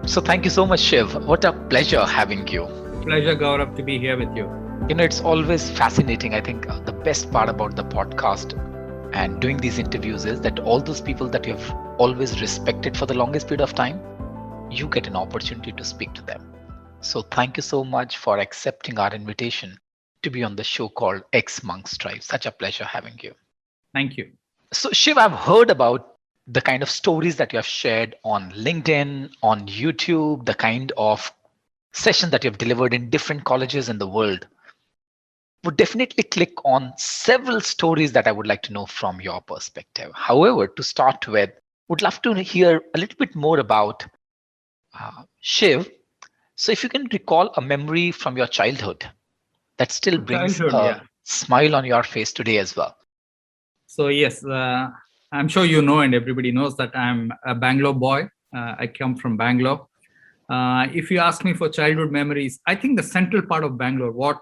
So thank you so much, Shiv. What a pleasure having you. Pleasure, Gaurav, to be here with you. It's always fascinating. I think the best part about the podcast and doing these interviews is that all those people that you've always respected for the longest period of time, you get an opportunity to speak to them. So thank you so much for accepting our invitation to be on the show called X Monks Tribe. Such a pleasure having you. Thank you. So Shiv, I've heard about the kind of stories that you have shared on LinkedIn, on YouTube, the kind of session that you have delivered in different colleges in the world. Would definitely click on several stories that I would like to know from your perspective. However, to start with, would love to hear a little bit more about Shiv. So if you can recall a memory from your childhood that still brings Childhood, a yeah. smile on your face today as well. So, yes, I'm sure you know, and everybody knows that I'm a Bangalore boy. I come from Bangalore. If you ask me for childhood memories, I think the central part of Bangalore, what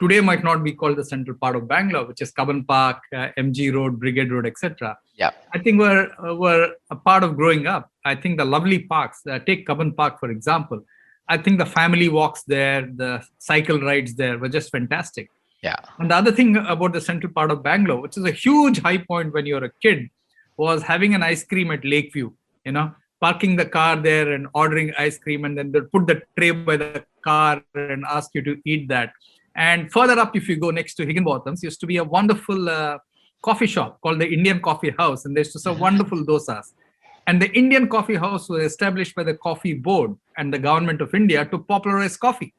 today might not be called the central part of Bangalore, which is Cubbon Park, MG Road, Brigade Road, etc. Yeah. I think were a part of growing up. I think the lovely parks, take Cubbon Park, for example. I think the family walks there, the cycle rides there were just fantastic. Yeah. And the other thing about the central part of Bangalore, which is a huge high point when you're a kid, was having an ice cream at Lakeview, parking the car there and ordering ice cream, and then they'll put the tray by the car and ask you to eat that. And further up, if you go next to Higginbotham's, used to be a wonderful coffee shop called the Indian Coffee House, and they used to serve wonderful dosas. And the Indian Coffee House was established by the Coffee Board and the government of India to popularize coffee.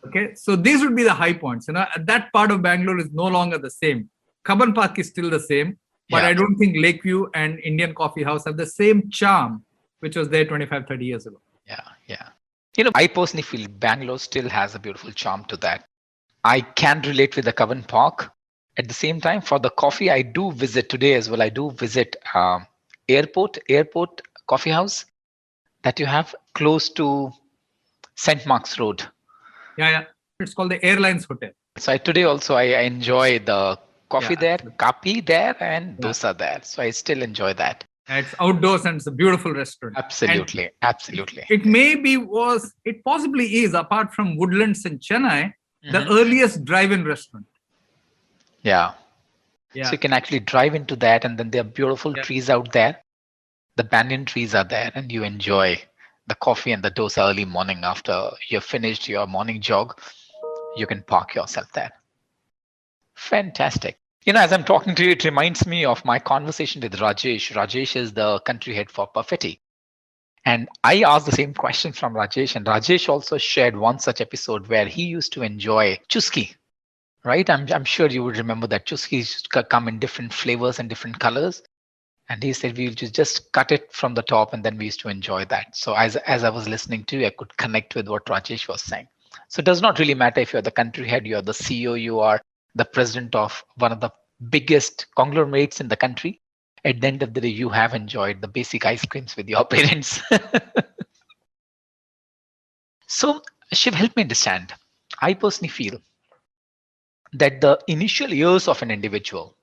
Okay, so these would be the high points. That part of Bangalore is no longer the same. Cubbon Park is still the same, but I don't think Lakeview and Indian Coffee House have the same charm which was there 25, 30 years ago. Yeah. I personally feel Bangalore still has a beautiful charm to that. I can relate with the Cubbon Park. At the same time, for the coffee, I do visit today as well. I do visit airport coffee house that you have close to St. Mark's Road. Yeah. It's called the Airlines Hotel. So today also I enjoy the coffee there, kapi there, and dosa there. So I still enjoy that. It's outdoors and it's a beautiful restaurant. Absolutely. It possibly is, apart from Woodlands in Chennai, the earliest drive-in restaurant. Yeah. So you can actually drive into that, and then there are beautiful trees out there. The banyan trees are there, and you enjoy the coffee and the dosa early morning after you've finished your morning jog. You can park yourself there. Fantastic. As I'm talking to you, it reminds me of my conversation with Rajesh. Rajesh is the country head for Perfetti. And I asked the same question from Rajesh, and Rajesh also shared one such episode where he used to enjoy chuski, right? I'm sure you would remember that chuskis come in different flavors and different colors. And he said we just cut it from the top, and then we used to enjoy that. So as I was listening to you, I could connect with what Rajesh was saying. So it does not really matter if you're the country head, you're the CEO, you are the president of one of the biggest conglomerates in the country. At the end of the day, you have enjoyed the basic ice creams with your parents. So, Shiv, help me understand. I personally feel that the initial years of an individual,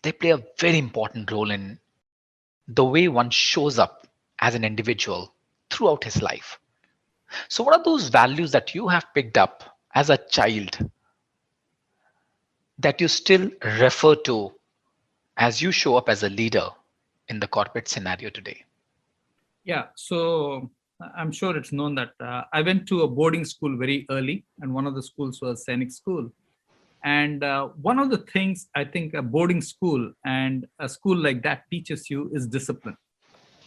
they play a very important role in the way one shows up as an individual throughout his life. So what are those values that you have picked up as a child that you still refer to as you show up as a leader in the corporate scenario today? Yeah, so I'm sure it's known that I went to a boarding school very early, and one of the schools was Sainik School. And one of the things I think a boarding school and a school like that teaches you is discipline.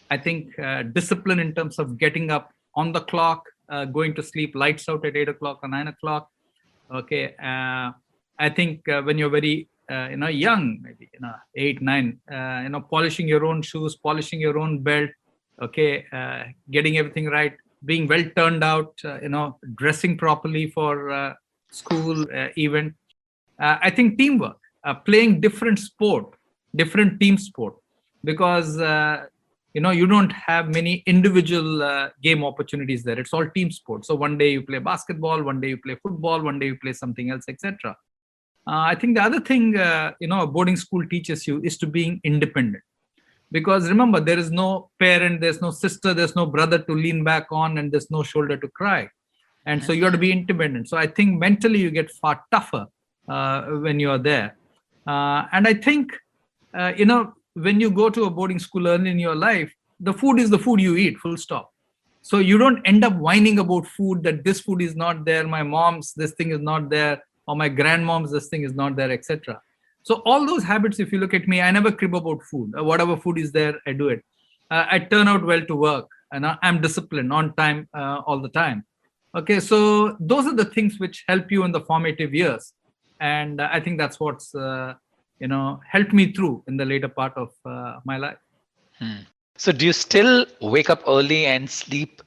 I think discipline in terms of getting up on the clock, going to sleep, lights out at 8 o'clock or 9 o'clock. Okay. I think when you're very young, maybe 8, 9, polishing your own shoes, polishing your own belt, okay, getting everything right, being well turned out, dressing properly for school event. I think teamwork, playing different team sport, because you don't have many individual game opportunities there. It's all team sport. So one day you play basketball, one day you play football, one day you play something else, etc. I think the other thing a boarding school teaches you is to being independent, Because remember, there is no parent, there's no sister, there's no brother to lean back on, and there's no shoulder to cry. And so you have to be independent. So I think mentally you get far tougher when you are there. And I think, when you go to a boarding school early in your life, the food is the food you eat, full stop. So you don't end up whining about food, that this food is not there, my mom's this thing is not there, or my grandmom's this thing is not there, etc. So all those habits, if you look at me, I never crib about food. Whatever food is there, I do it. I turn out well to work, and I'm disciplined, on time, all the time. Okay, so those are the things which help you in the formative years, and I think that's what's helped me through in the later part of my life. So do you still wake up early and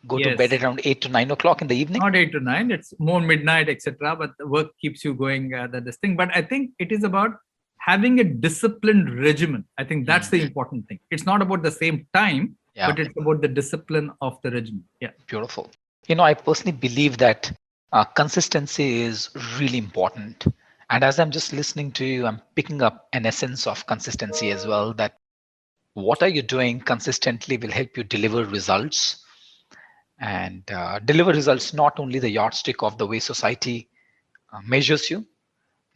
go to Yes. bed around 8 to 9 o'clock in the evening? Not 8 to 9, it's more midnight, etc. But the work keeps you going, this thing. But I think it is about having a disciplined regimen. I think that's the important thing. It's not about the same time, but it's about the discipline of the regimen. Yeah. Beautiful. I personally believe that consistency is really important. And as I'm just listening to you, I'm picking up an essence of consistency as well, that what are you doing consistently will help you deliver results, and deliver results, not only the yardstick of the way society measures you,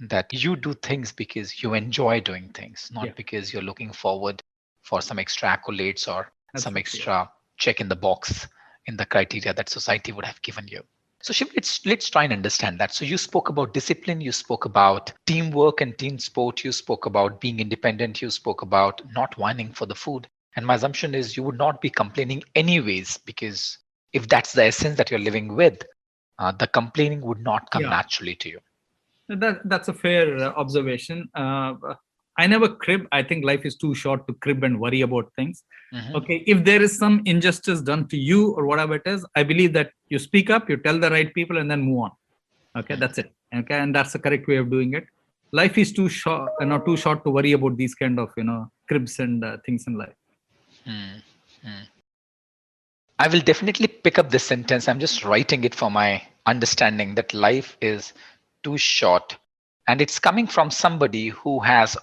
that you do things because you enjoy doing things, not because you're looking forward for some extra accolades or some extra check in the box in the criteria that society would have given you. So Shiv, let's try and understand that. So you spoke about discipline, you spoke about teamwork and team sport, you spoke about being independent, you spoke about not whining for the food. And my assumption is you would not be complaining anyways, because if that's the essence that you're living with, the complaining would not come naturally to you. That's a fair observation. I never crib. I think life is too short to crib and worry about things. Okay, if there is some injustice done to you or whatever it is, I believe that you speak up, you tell the right people, and then move on. Okay, that's it. Okay, and that's the correct way of doing it. Life is too short, not too short to worry about these kind of cribs and things in life. I will definitely pick up this sentence. I'm just writing it for my understanding that life is too short, and it's coming from somebody who has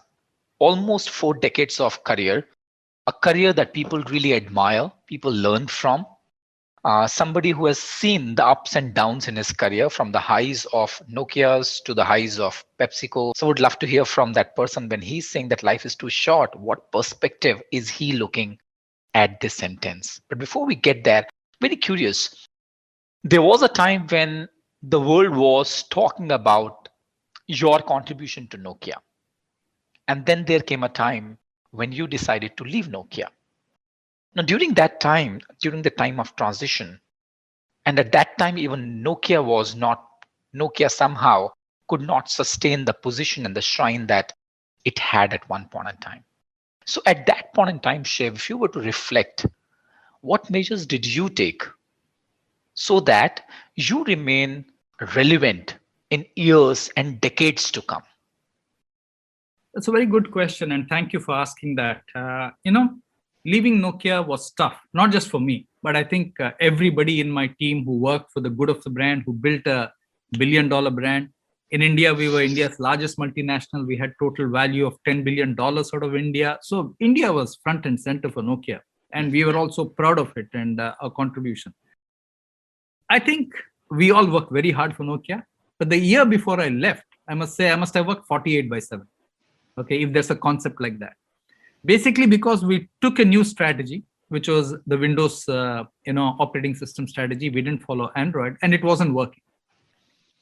almost 4 decades of career, a career that people really admire, people learn from, somebody who has seen the ups and downs in his career, from the highs of Nokia's to the highs of PepsiCo. So I would love to hear from that person when he's saying that life is too short. What perspective is he looking at this sentence? But before we get there, very curious. There was a time when the world was talking about your contribution to Nokia. And then there came a time when you decided to leave Nokia. Now, during that time, during the time of transition, and at that time, even Nokia somehow could not sustain the position and the shine that it had at one point in time. So at that point in time, Shiv, if you were to reflect, what measures did you take so that you remain relevant in years and decades to come? That's a very good question, and thank you for asking that. Leaving Nokia was tough, not just for me, but I think everybody in my team who worked for the good of the brand, who built a billion-dollar brand. In India, we were India's largest multinational. We had total value of $10 billion out of India. So India was front and center for Nokia, and we were also proud of it and our contribution. I think we all worked very hard for Nokia, but the year before I left, I must say I must have worked 48/7. Okay, if there's a concept like that. Basically, because we took a new strategy, which was the Windows operating system strategy. We didn't follow Android, and it wasn't working.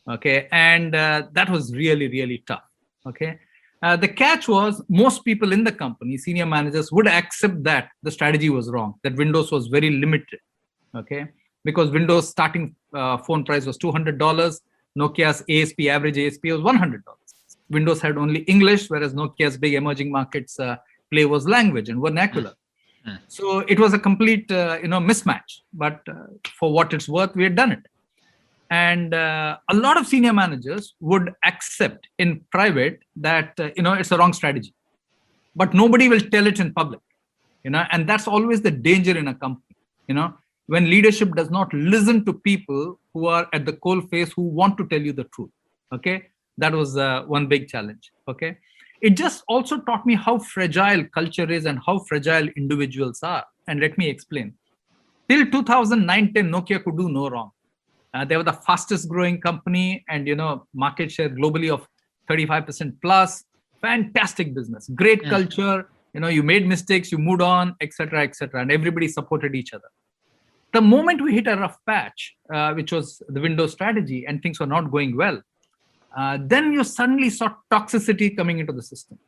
Okay, and that was really, really tough. Okay, the catch was most people in the company, senior managers, would accept that the strategy was wrong, that Windows was very limited. Okay, because Windows starting phone price was $200, Nokia's average ASP was $100. Windows had only English, whereas Nokia's big emerging markets play was language and vernacular. So it was a complete mismatch. But for what it's worth, we had done it. And a lot of senior managers would accept in private that it's a wrong strategy, but nobody will tell it in public. And that's always the danger in a company. When leadership does not listen to people who are at the coal face, who want to tell you the truth. Okay, that was one big challenge. Okay, It just also taught me how fragile culture is and how fragile individuals are. And let me explain. Till 2009-10, Nokia could do no wrong. They were the fastest growing company, and market share globally of 35% plus. Fantastic business, great culture. You made mistakes, you moved on, etc., etc., and everybody supported each other. The moment we hit a rough patch, which was the Windows strategy, and things were not going well, then you suddenly saw toxicity coming into the system.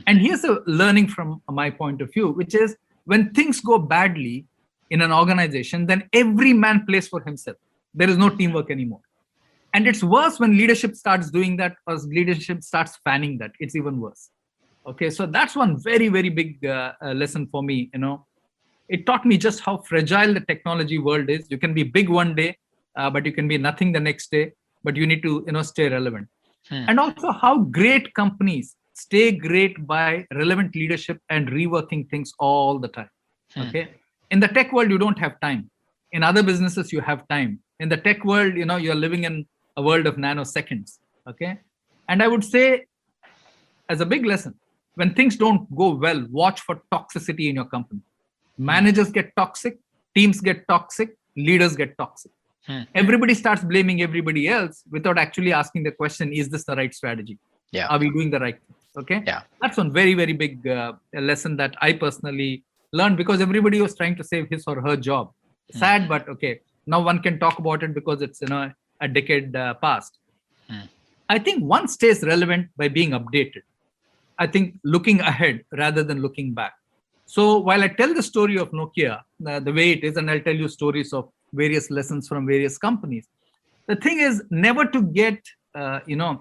And here's a learning from my point of view, which is when things go badly in an organization, then every man plays for himself. There is no teamwork anymore. And it's worse when leadership starts doing that, or leadership starts fanning that. It's even worse. Okay, so that's one very, very big lesson for me. It taught me just how fragile the technology world is. You can be big one day, but you can be nothing the next day. But you need to, stay relevant. And also how great companies stay great by relevant leadership and reworking things all the time. Okay, in the tech world, you don't have time. In other businesses, you have time. In the tech world, you're living in a world of nanoseconds. Okay, and I would say, as a big lesson, when things don't go well, watch for toxicity in your company. Managers get toxic, teams get toxic, leaders get toxic. Everybody starts blaming everybody else without actually asking the question, is this the right strategy? Yeah. Are we doing the right thing? Okay. Yeah. That's one very, very big lesson that I personally learned, because everybody was trying to save his or her job. Sad, but okay. Now one can talk about it because it's, a decade past. I think one stays relevant by being updated. I think looking ahead rather than looking back. So while I tell the story of Nokia, the way it is, and I'll tell you stories of various lessons from various companies, the thing is never to get,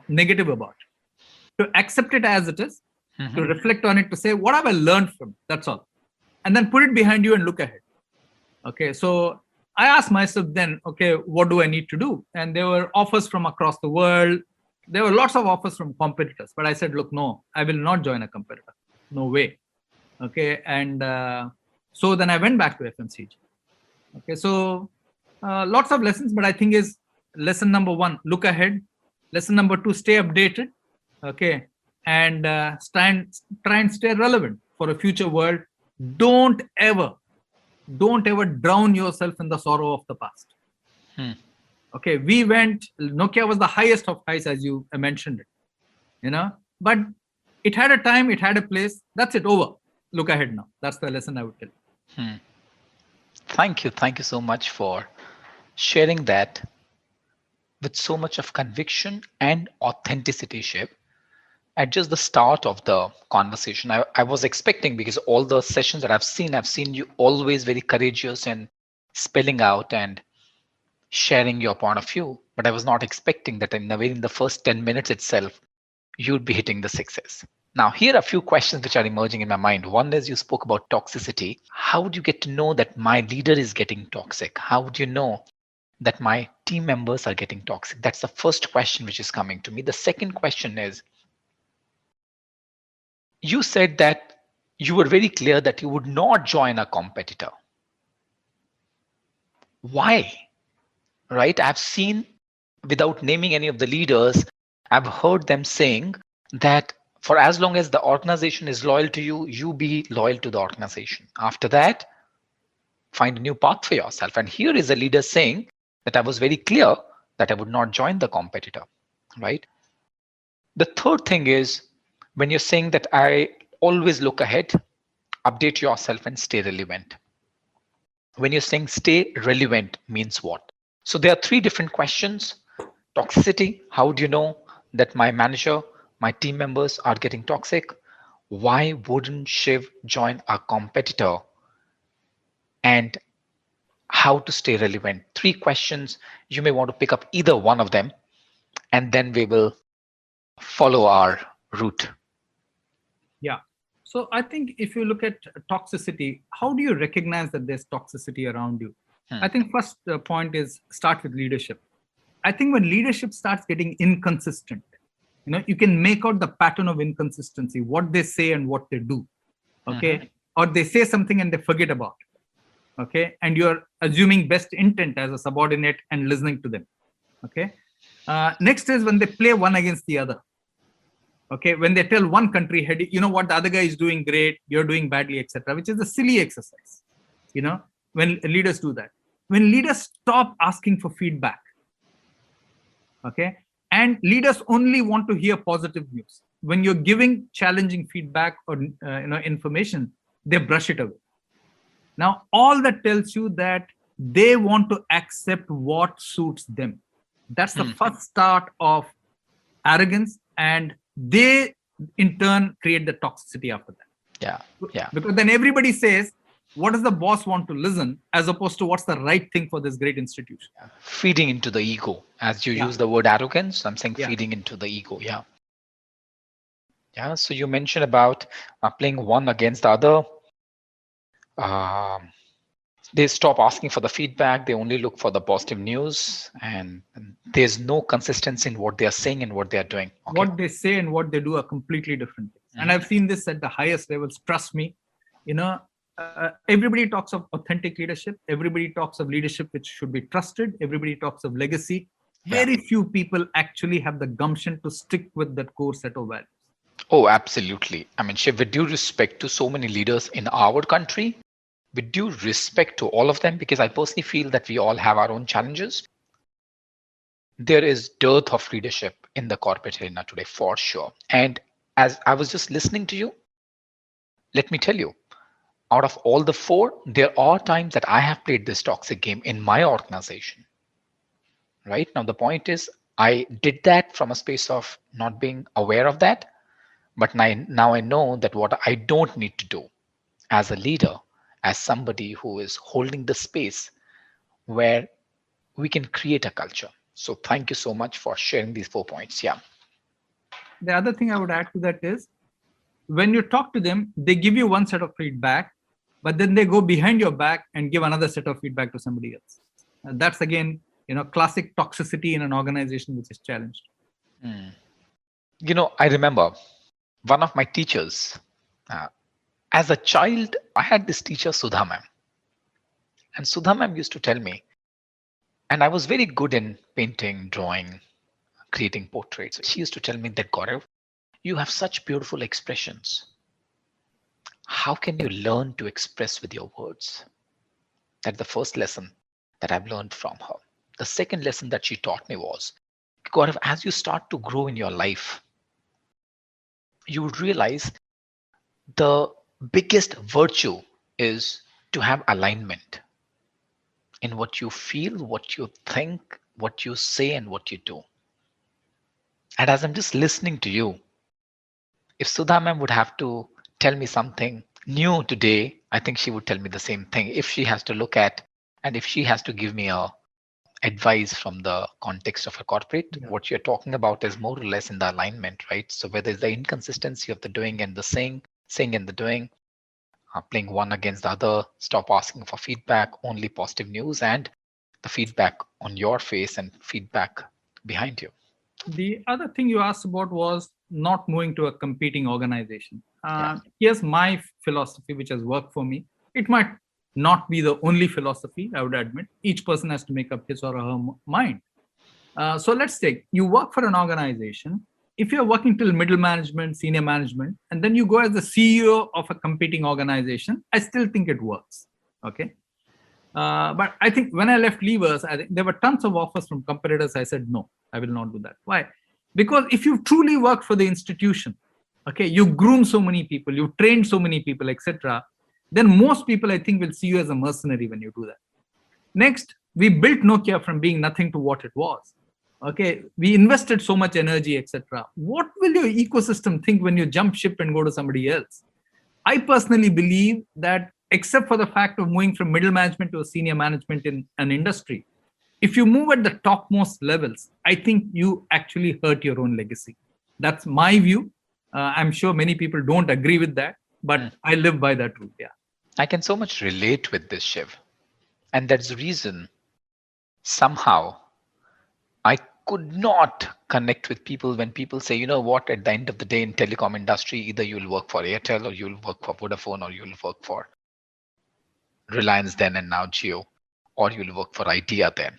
negative about it. To accept it as it is, to reflect on it, to say, what have I learned from it? That's all. And then put it behind you and look ahead. Okay, so I asked myself then, okay, what do I need to do? And there were offers from across the world. There were lots of offers from competitors, but I said, look, no, I will not join a competitor. No way. Okay, and so then I went back to FMCG. Okay, so lots of lessons, but I think is lesson number one, look ahead. Lesson number two, stay updated. Okay, and try and stay relevant for a future world. Don't ever drown yourself in the sorrow of the past. Okay, Nokia was the highest of highs, as you mentioned it, but it had a time, it had a place. That's it, over. Look ahead now. That's the lesson I would tell. Thank you so much for sharing that with so much of conviction and authenticity, Shiv. At just the start of the conversation, I was expecting, because all the sessions that I've seen you always very courageous and spelling out and sharing your point of view. But I was not expecting that in the first 10 minutes itself, you'd be hitting the sixes. Now, here are a few questions which are emerging in my mind. One is, you spoke about toxicity. How would you get to know that my leader is getting toxic? How would you know that my team members are getting toxic? That's the first question which is coming to me. The second question is, you said that you were very clear that you would not join a competitor. Why? Right? I've seen, without naming any of the leaders, I've heard them saying that for as long as the organization is loyal to you, you be loyal to the organization. After that, find a new path for yourself. And here is a leader saying that I was very clear that I would not join the competitor, right? The third thing is, when you're saying that I always look ahead, update yourself and stay relevant. When you're saying stay relevant means what? So there are three different questions. Toxicity, how do you know that my manager, my team members are getting toxic? Why wouldn't Shiv join a competitor? And how to stay relevant. Three questions. You may want to pick up either one of them, and then we will follow our route. Yeah. So I think if you look at toxicity, how do you recognize that there's toxicity around you? I think first point is start with leadership. I think when leadership starts getting inconsistent, you can make out the pattern of inconsistency, what they say and what they do. Okay. Or they say something and they forget about it. Okay. And you're assuming best intent as a subordinate and listening to them. Okay. Next is when they play one against the other. Okay, when they tell one country head, you know what, the other guy is doing great, you're doing badly, etc., which is a silly exercise. You know, when leaders do that, when leaders stop asking for feedback, okay, and leaders only want to hear positive news. When you're giving challenging feedback or information, they brush it away. Now, all that tells you that they want to accept what suits them. That's the first start of arrogance, and they in turn create the toxicity after that. Yeah. Yeah. Because then everybody says, what does the boss want to listen, as opposed to what's the right thing for this great institution. Feeding into the ego. As you Yeah. use the word arrogance, I'm saying Yeah. feeding into the ego. Yeah. Yeah. So you mentioned about playing one against the other. Um, they stop asking for the feedback. They only look for the positive news, and there's no consistency in what they are saying and what they are doing. Okay. What they say and what they do are completely different things. And Mhm. I've seen this at the highest levels. Trust me, you know, everybody talks of authentic leadership. Everybody talks of leadership which should be trusted. Everybody talks of legacy. Yeah. Very few people actually have the gumption to stick with that core set of values. Oh, absolutely. I mean, Shiv, with due respect to so many leaders in our country, with due respect to all of them, because I personally feel that we all have our own challenges, there is dearth of leadership in the corporate arena today for sure. And as I was just listening to you, let me tell you, out of all the four, there are times that I have played this toxic game in my organization. Right now, the point is, I did that from a space of not being aware of that, but now I know that what I don't need to do as a leader, as somebody who is holding the space where we can create a culture. So thank you so much for sharing these 4 points. Yeah. The other thing I would add to that is, when you talk to them, they give you one set of feedback, but then they go behind your back and give another set of feedback to somebody else. And that's again, classic toxicity in an organization which is challenged. I remember one of my teachers. Uh, as a child, I had this teacher, Sudha ma'am. And Sudha ma'am used to tell me, and I was very good in painting, drawing, creating portraits. She used to tell me that, Gaurav, you have such beautiful expressions. How can you learn to express with your words? That's the first lesson that I've learned from her. The second lesson that she taught me was, Gaurav, as you start to grow in your life, you would realize the biggest virtue is to have alignment in what you feel, what you think, what you say, and what you do. And as I'm just listening to you, if Sudha ma'am would have to tell me something new today, I think she would tell me the same thing. If she has to look at and if she has to give me a advice from the context of a corporate, Yeah. what you're talking about is more or less in the alignment, right? So whether it's the inconsistency of the doing and the saying and the doing, playing one against the other, stop asking for feedback, only positive news, and the feedback on your face and feedback behind you. The other thing you asked about was not moving to a competing organization. Yeah. Here's my philosophy, which has worked for me. It might not be the only philosophy, I would admit. Each person has to make up his or her mind. So let's take, you work for an organization. If you're working till middle management, senior management, and then you go as the CEO of a competing organization, I still think it works. Okay. But I think when I left Levers, I think there were tons of offers from competitors. I said, no, I will not do that. Why? Because if you truly work for the institution, okay, you groom so many people, you train so many people, etc., then most people, I think, will see you as a mercenary when you do that. Next, we built Nokia from being nothing to what it was. Okay, we invested so much energy, etc. What will your ecosystem think when you jump ship and go to somebody else? I personally believe that, except for the fact of moving from middle management to a senior management in an industry, if you move at the topmost levels, I think you actually hurt your own legacy. That's my view. I'm sure many people don't agree with that, but I live by that rule. Yeah. I can so much relate with this, Shiv. And that's the reason somehow I could not connect with people when people say, you know what, at the end of the day in telecom industry, either you'll work for Airtel or you'll work for Vodafone or you'll work for Reliance then and now Geo, or you'll work for Idea then.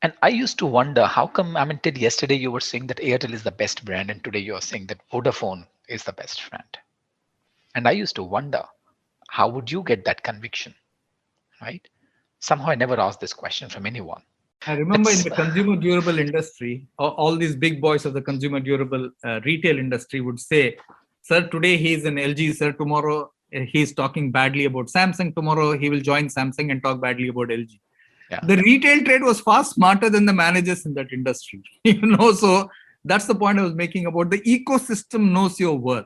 And I used to wonder how come, I mean, till yesterday you were saying that Airtel is the best brand, and today you are saying that Vodafone is the best friend. And I used to wonder, how would you get that conviction, right? Somehow I never asked this question from anyone. I remember in That's the consumer durable industry, all these big boys of the consumer durable retail industry would say, "Sir, today he's in LG. Sir, tomorrow he's talking badly about Samsung. Tomorrow he will join Samsung and talk badly about LG." yeah, The retail trade was far smarter than the managers in that industry. So that's the point I was making about the ecosystem knows your worth.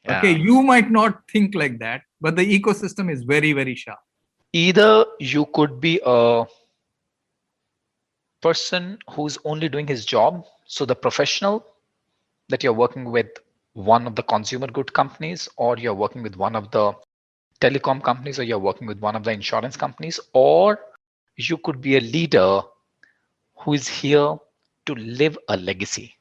Okay, yeah. you might not think like that, but the ecosystem is very, very sharp. Either you could be a person who's only doing his job, so the professional that you're working with one of the consumer good companies, or you're working with one of the telecom companies, or you're working with one of the insurance companies, or you could be a leader who is here to live a legacy.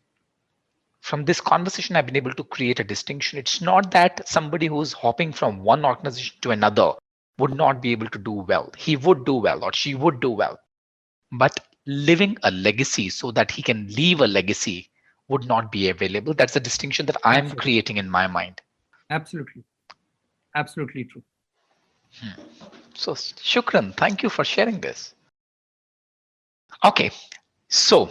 From this conversation, I've been able to create a distinction. It's not that somebody who's hopping from one organization to another would not be able to do well. He would do well, or she would do well. But living a legacy so that he can leave a legacy would not be available. That's the distinction that I'm Absolutely. creating in my mind. Absolutely. Absolutely true. So, Shukran, thank you for sharing this. Okay, so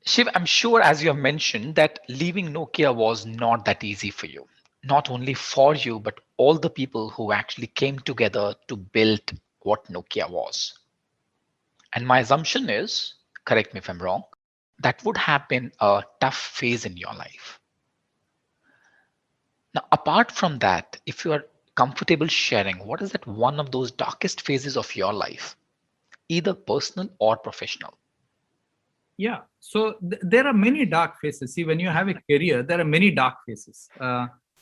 Shiv, I'm sure as you have mentioned that leaving Nokia was not that easy for you. Not only for you, but all the people who actually came together to build what Nokia was. And my assumption is, correct me if I'm wrong, that would have been a tough phase in your life. Now, apart from that, if you are comfortable sharing, what is that one of those darkest phases of your life, either personal or professional? Yeah. So there are many dark phases. See, when you have a career, there are many dark phases.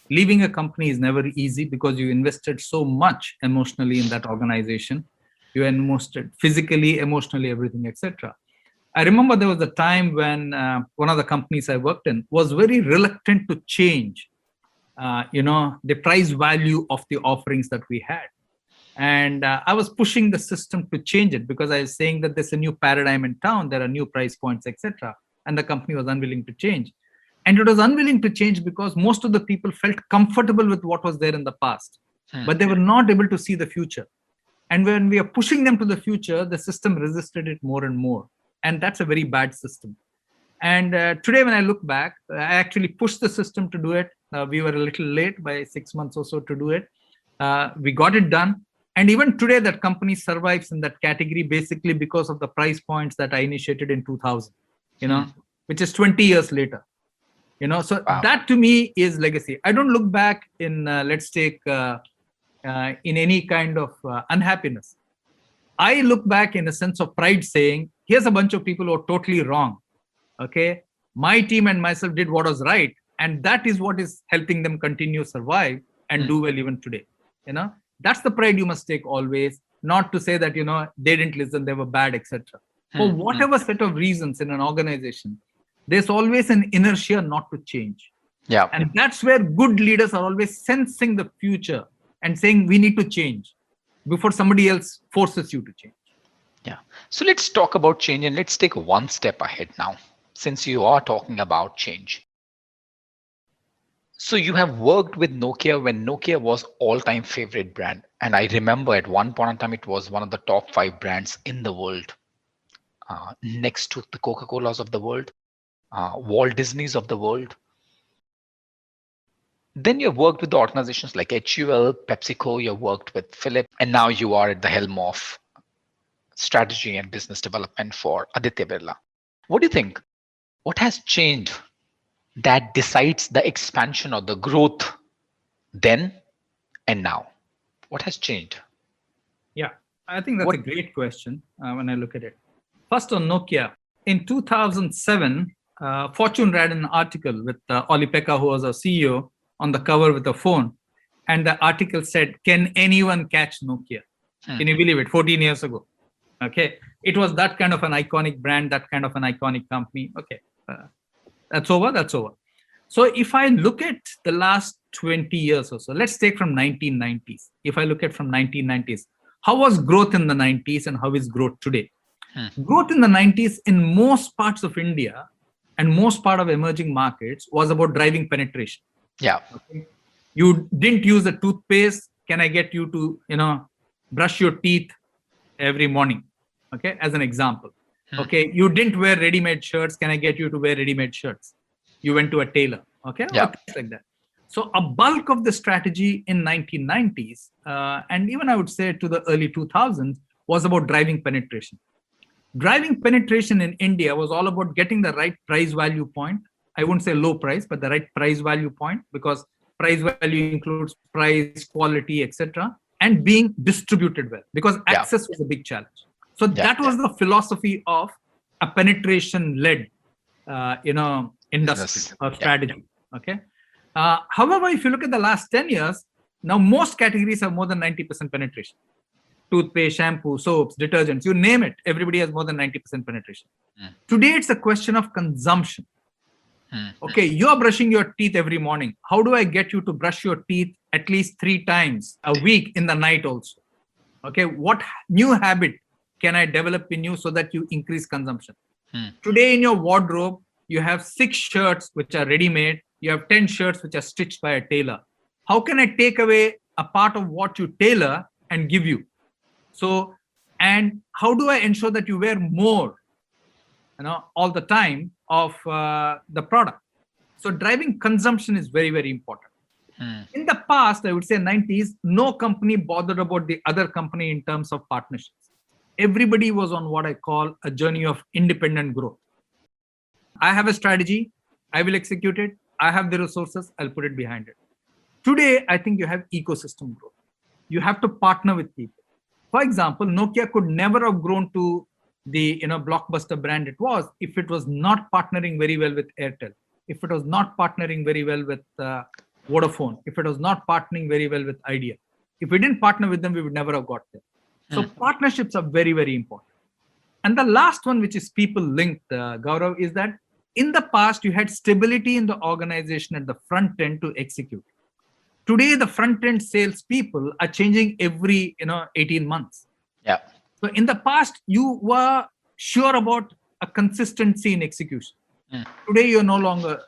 Leaving a company is never easy because you invested so much emotionally in that organization. You invested physically, emotionally, everything, etc. I remember there was a time when one of the companies I worked in was very reluctant to change, the price value of the offerings that we had. And I was pushing the system to change it because I was saying that there's a new paradigm in town, there are new price points, etc. And the company was unwilling to change. And it was unwilling to change because most of the people felt comfortable with what was there in the past, Hmm. but they were not able to see the future. And when we are pushing them to the future, the system resisted it more and more. And that's a very bad system. And today, when I look back, I actually pushed the system to do it. We were a little late by 6 months or so to do it. We got it done. And even today, that company survives in that category basically because of the price points that I initiated in 2000, which is 20 years later. So Wow. that to me is legacy. I don't look back in, let's take, in any kind of unhappiness. I look back in a sense of pride saying, here's a bunch of people who are totally wrong. Okay. My team and myself did what was right. And that is what is helping them continue survive and do well even today. That's the pride you must take always, not to say that, they didn't listen, they were bad, etc. For whatever set of reasons in an organization, there's always an inertia not to change. Yeah. And that's where good leaders are always sensing the future and saying, we need to change before somebody else forces you to change. Yeah. So let's talk about change and let's take one step ahead now, since you are talking about change. So you have worked with Nokia when Nokia was all-time favorite brand. And I remember at one point in time, it was one of the top 5 brands in the world, next to the Coca-Colas of the world, Walt Disney's of the world. Then you worked with the organizations like HUL, PepsiCo, you worked with Philip, and now you are at the helm of strategy and business development for Aditya Birla. What do you think? What has changed that decides the expansion or the growth then and now? What has changed? Yeah, I think that's What? a great question when I look at it. First on Nokia, in 2007, Fortune ran an article with Oli Pekka, who was our CEO, on the cover with a phone. And the article said, can anyone catch Nokia? Can you believe it? 14 years ago. Okay. It was that kind of an iconic brand, that kind of an iconic company. Okay. That's over. That's over. So if I look at the last 20 years or so, let's take from 1990s. If I look at from 1990s, how was growth in the 90s and how is growth today? Growth in the 90s in most parts of India and most part of emerging markets was about driving penetration. Yeah. Okay? You didn't use a toothpaste. Can I get you to, brush your teeth every morning? Okay, as an example. Okay, you didn't wear ready-made shirts. Can I get you to wear ready-made shirts? You went to a tailor. Okay, or Yeah. things like that. So a bulk of the strategy in 1990s, and even I would say to the early 2000s, was about driving penetration. Driving penetration in India was all about getting the right price value point. I wouldn't say low price, but the right price value point, because price value includes price, quality, etc., and being distributed well, because access was a big challenge. So that was the philosophy of a penetration-led, industry Business. or strategy. Okay. However, if you look at the last 10 years, now most categories have more than 90% penetration. Toothpaste, shampoo, soaps, detergents, you name it, everybody has more than 90% penetration. Today, it's a question of consumption. Okay, you're brushing your teeth every morning. How do I get you to brush your teeth at least 3 times a week in the night also? Okay, what new habit can I develop in you so that you increase consumption? Today in your wardrobe, you have 6 shirts which are ready-made. You have 10 shirts which are stitched by a tailor. How can I take away a part of what you tailor and give you? So, and how do I ensure that you wear more, all the time of the product? So driving consumption is very, very important. In the past, I would say 90s, no company bothered about the other company in terms of partnerships. Everybody was on what I call a journey of independent growth. I have a strategy, I will execute it. I have the resources, I'll put it behind it. Today, I think you have ecosystem growth. You have to partner with people. For example, Nokia could never have grown to the blockbuster brand it was if it was not partnering very well with Airtel, if it was not partnering very well with Vodafone, if it was not partnering very well with Idea. If we didn't partner with them, we would never have got there. So partnerships are very, very important. And the last one, which is people linked, Gaurav, is that in the past, you had stability in the organization at the front end to execute. Today, the front end sales people are changing every 18 months. Yeah. So in the past, you were sure about a consistency in execution. Today, you're no longer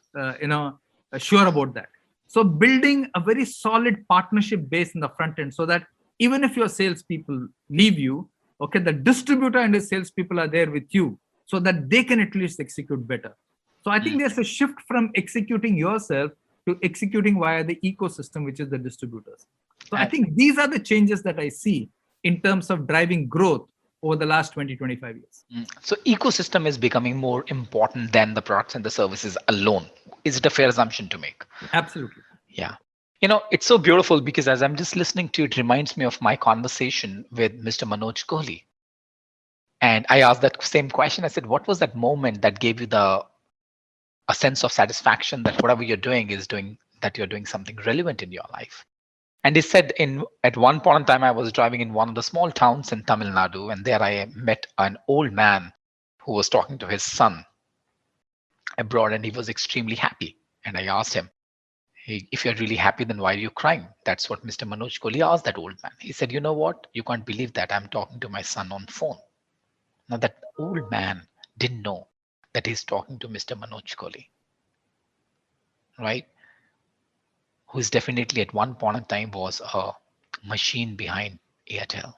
sure about that. So building a very solid partnership base in the front end, so that even if your salespeople leave you, okay, the distributor and the salespeople are there with you, so that they can at least execute better. So I think there's a shift from executing yourself to executing via the ecosystem, which is the distributors. So I think these are the changes that I see in terms of driving growth over the last 20, 25 years. So ecosystem is becoming more important than the products and the services alone. Is it a fair assumption to make? Absolutely. Yeah. It's so beautiful because as I'm just listening to it, reminds me of my conversation with Mr. Manoj Kohli. And I asked that same question. I said, what was that moment that gave you a sense of satisfaction that whatever you're doing that you're doing something relevant in your life? And he said at one point in time, I was driving in one of the small towns in Tamil Nadu, and there I met an old man who was talking to his son abroad, and he was extremely happy. And I asked him, hey, if you're really happy, then why are you crying? That's what Mr. Manoj Kohli asked that old man. He said, you know what? You can't believe that I'm talking to my son on phone. Now that old man didn't know that he's talking to Mr. Manoj Kohli, right? Who is definitely at one point in time was a machine behind Airtel.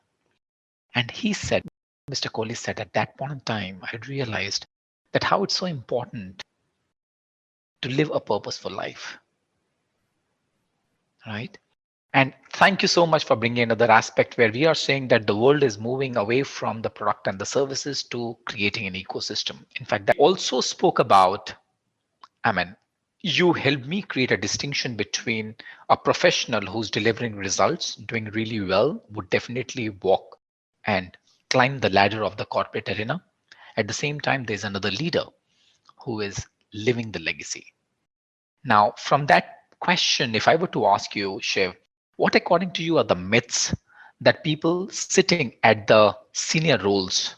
And he said, Mr. Kohli said, at that point in time, I realized that how it's so important to live a purposeful life, right? And thank you so much for bringing another aspect where we are saying that the world is moving away from the product and the services to creating an ecosystem. In fact, that also spoke about, you helped me create a distinction between a professional who's delivering results, doing really well, would definitely walk and climb the ladder of the corporate arena. At the same time, there's another leader who is living the legacy. Now, from that question, if I were to ask you, Shiv, what according to you are the myths that people sitting at the senior roles,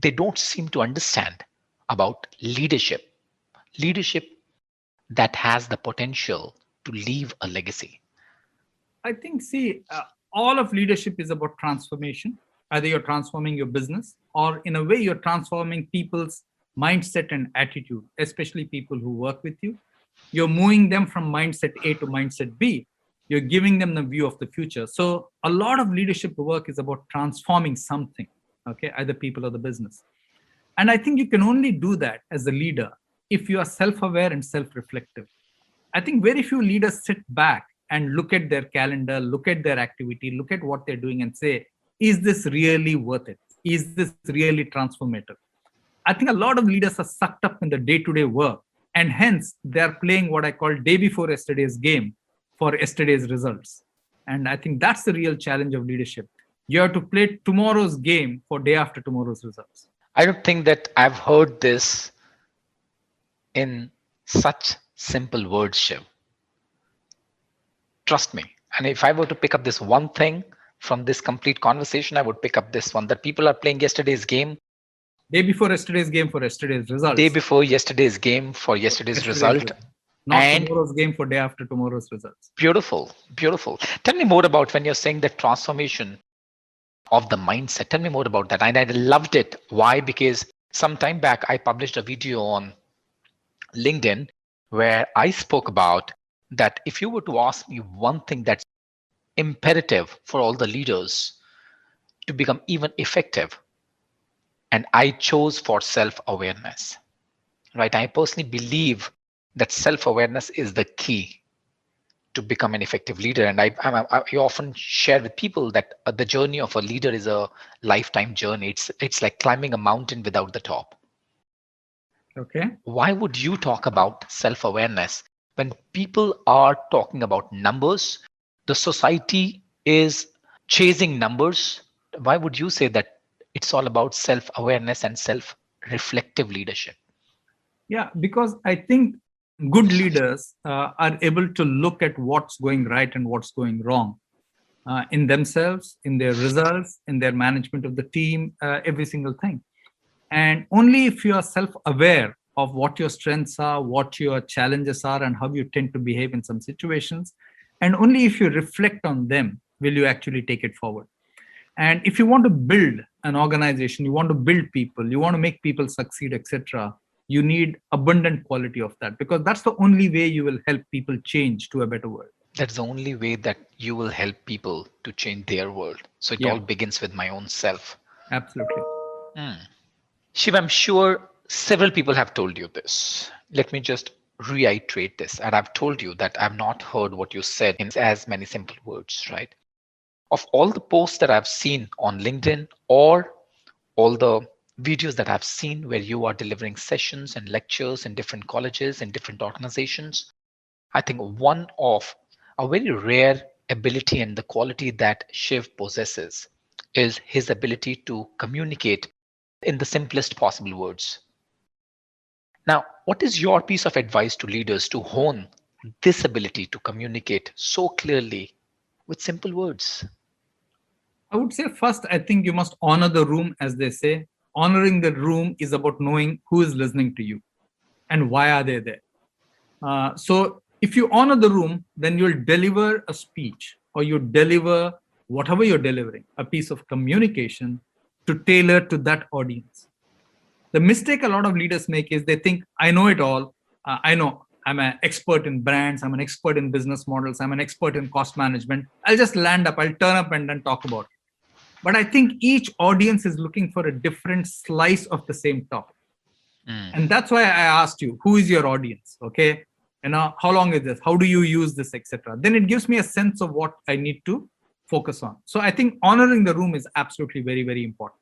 they don't seem to understand about leadership? Leadership that has the potential to leave a legacy. I think, all of leadership is about transformation. Either you're transforming your business, or in a way, you're transforming people's mindset and attitude, especially people who work with you. You're moving them from mindset A to mindset B. You're giving them the view of the future. So a lot of leadership work is about transforming something, okay, either people or the business. And I think you can only do that as a leader if you are self-aware and self-reflective. I think very few leaders sit back and look at their calendar, look at their activity, look at what they're doing and say, is this really worth it? Is this really transformative? I think a lot of leaders are sucked up in the day-to-day work, and hence they're playing what I call day before yesterday's game for yesterday's results. And I think that's the real challenge of leadership. You have to play tomorrow's game for day after tomorrow's results. I don't think that I've heard this in such simple words, Shiv. Trust me. And if I were to pick up this one thing from this complete conversation, I would pick up this one, that people are playing yesterday's game. Day before yesterday's game for yesterday's results. Day before yesterday's game for yesterday's result. Not and tomorrow's game for day after tomorrow's results. Beautiful, beautiful. Tell me more about when you're saying that transformation of the mindset. Tell me more about that. And I loved it. Why? Because some time back, I published a video on LinkedIn where I spoke about that if you were to ask me one thing that's imperative for all the leaders to become even effective, and I chose for self-awareness, right? I personally believe that self-awareness is the key to become an effective leader. And I often share with people that the journey of a leader is a lifetime journey. It's like climbing a mountain without the top. Okay. Why would you talk about self-awareness when people are talking about numbers? The society is chasing numbers. Why would you say that it's all about self-awareness and self-reflective leadership? Yeah, because I think good leaders are able to look at what's going right and what's going wrong in themselves, in their results, in their management of the team, every single thing. And only if you are self-aware of what your strengths are, what your challenges are, and how you tend to behave in some situations, and only if you reflect on them will you actually take it forward. And if you want to build an organization, you want to build people, you want to make people succeed, etc., you need abundant quality of that, because that's the only way you will help people change to a better world. That's the only way that you will help people to change their world. So it all begins with my own self. Absolutely. Shiv, I'm sure several people have told you this. Let me just reiterate this. And I've told you that I've not heard what you said in as many simple words, right? Of all the posts that I've seen on LinkedIn or all the videos that I've seen where you are delivering sessions and lectures in different colleges and different organizations, I think one of a very rare ability and the quality that Shiv possesses is his ability to communicate in the simplest possible words. Now, what is your piece of advice to leaders to hone this ability to communicate so clearly with simple words? I would say first, I think you must honor the room, as they say. Honoring the room is about knowing who is listening to you and why are they there. So if you honor the room, then you'll deliver a speech or you deliver whatever you're delivering, a piece of communication to tailor to that audience. The mistake a lot of leaders make is they think, I know it all. I know I'm an expert in brands. I'm an expert in business models. I'm an expert in cost management. I'll just land up. I'll turn up and then talk about it. But I think each audience is looking for a different slice of the same topic. And that's why I asked you, who is your audience? Okay. And how long is this? How do you use this, etc.? Then it gives me a sense of what I need to focus on. So I think honoring the room is absolutely very, very important.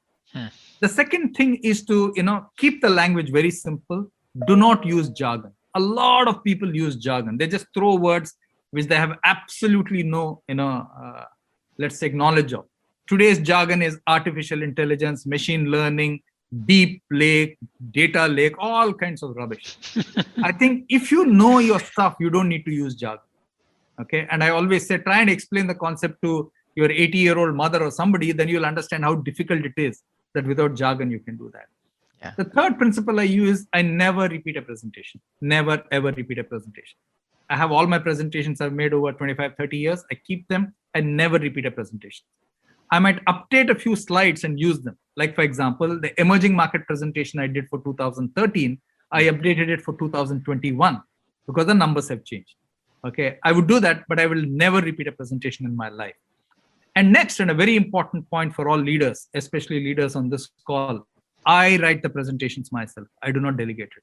The second thing is to, keep the language very simple. Do not use jargon. A lot of people use jargon. They just throw words which they have absolutely no, let's say, knowledge of. Today's jargon is artificial intelligence, machine learning, deep lake, data lake, all kinds of rubbish. I think if you know your stuff, you don't need to use jargon. Okay. And I always say, try and explain the concept to your 80-year-old mother or somebody, then you'll understand how difficult it is that without jargon, you can do that. Yeah. The third principle I use, I never repeat a presentation. Never, ever repeat a presentation. I have all my presentations I've made over 25, 30 years. I keep them. I never repeat a presentation. I might update a few slides and use them. Like, for example, the emerging market presentation I did for 2013, I updated it for 2021 because the numbers have changed. Okay, I would do that, but I will never repeat a presentation in my life. And next, and a very important point for all leaders, especially leaders on this call, I write the presentations myself. I do not delegate it.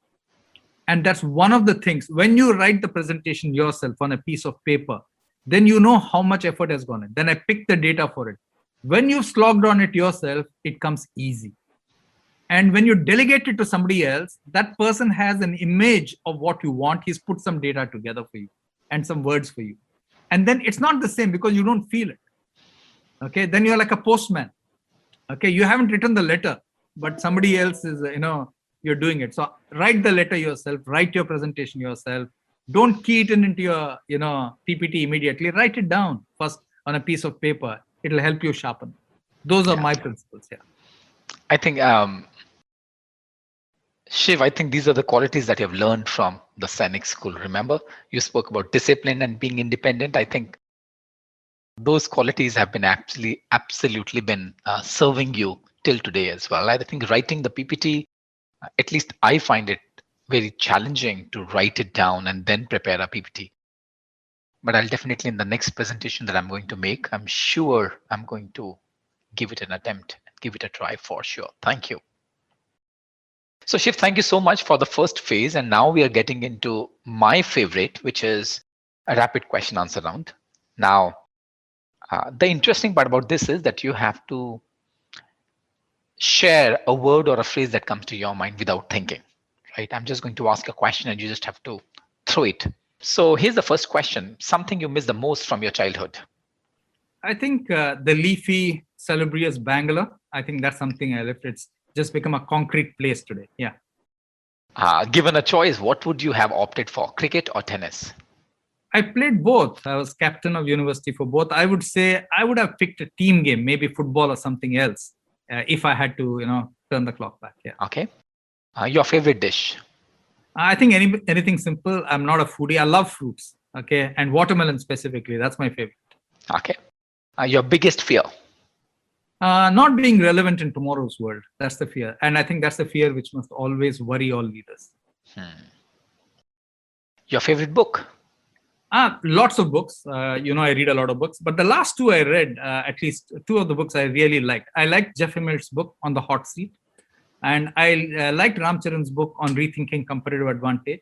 And that's one of the things. When you write the presentation yourself on a piece of paper, then you know how much effort has gone in. Then I pick the data for it. When you've slogged on it yourself, it comes easy. And when you delegate it to somebody else, that person has an image of what you want. He's put some data together for you and some words for you. And then it's not the same because you don't feel it. Okay, then you're like a postman. Okay, you haven't written the letter, but somebody else is, you're doing it. So write the letter yourself, write your presentation yourself. Don't key it into your, PPT immediately. Write it down first on a piece of paper. It'll help you sharpen. Those are my principles. Yeah. I think, Shiv, I think these are the qualities that you have learned from the Sainik school. Remember, you spoke about discipline and being independent. I think those qualities have been absolutely been serving you till today as well. I think writing the PPT, at least I find it very challenging to write it down and then prepare a PPT. But I'll definitely, in the next presentation that I'm going to make, I'm sure I'm going to give it an attempt, give it a try for sure. Thank you. So Shiv, thank you so much for the first phase. And now we are getting into my favorite, which is a rapid question answer round. Now, the interesting part about this is that you have to share a word or a phrase that comes to your mind without thinking, right? I'm just going to ask a question and you just have to throw it. So here's the first question. Something you miss the most from your childhood? I think the leafy, salubrious Bangalore. I think that's something I left. It's just become a concrete place today. Yeah. Given a choice, what would you have opted for, cricket or tennis? I played both. I was captain of university for both. I would say I would have picked a team game, maybe football or something else, if I had to, turn the clock back. Yeah. Okay. Your favorite dish? I think anything simple. I'm not a foodie. I love fruits. Okay, and watermelon specifically. That's my favorite. Okay. Your biggest fear? Not being relevant in tomorrow's world. That's the fear, and I think that's the fear which must always worry all leaders. Your favorite book? Lots of books. I read a lot of books, but the last two I read, at least two of the books I really liked. I liked Jeff Immelt's book on the hot seat, and I liked Ram Charan's book on rethinking competitive advantage.